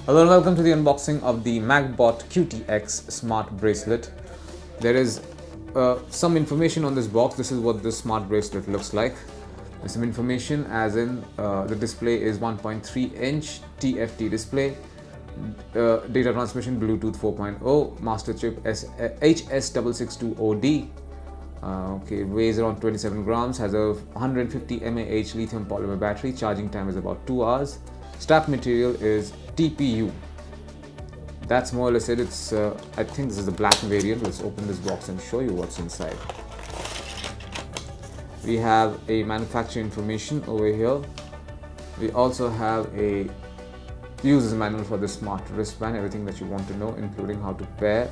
Hello and welcome to the unboxing of the MAGBOT QTX Smart Bracelet. There is some information on this box. This is what this smart bracelet looks like. There's some information as in the display is 1.3-inch TFT display, data transmission Bluetooth 4.0, master chip HS662OD. Okay, it weighs around 27 grams, has a 150 mAh lithium polymer battery, charging time is about 2 hours. Strap material is TPU. That's more or less it. It's I think this is the black variant. Let's open this box and show you what's inside. We have a manufacturer information over here. We also have a user's manual for the smart wristband. Everything that you want to know, including how to pair,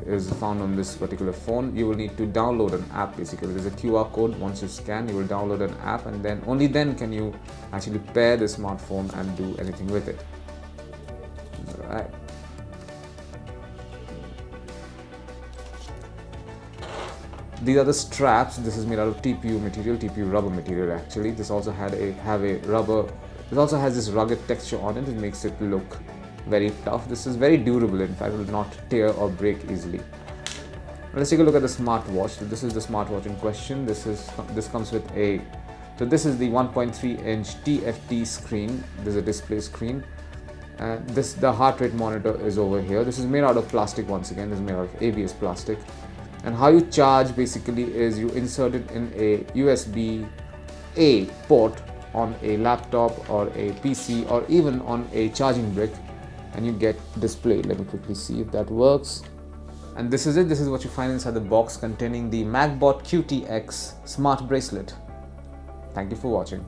is found on this particular phone. You will need to download an app. Basically, there's a QR code. Once you scan, you will download an app, and then only then can you actually pair the smartphone and do anything with it. All right. These are the straps. This is made out of TPU material, TPU rubber material actually. This also has this rugged texture on it. It makes it look very tough. This is very durable. In fact, it will not tear or break easily. Let's take a look at the smartwatch. So this is the smartwatch in question. This comes with a. So this is the 1.3-inch TFT screen. This is a display screen. The heart rate monitor is over here. This is made out of plastic once again. This is made out of ABS plastic. And how you charge basically is you insert it in a USB-A port on a laptop or a PC or even on a charging brick, and you get displayed. Let me quickly see if that works. And this is it. This is what you find inside the box containing the MAGBOT QTX Smart Bracelet. Thank you for watching.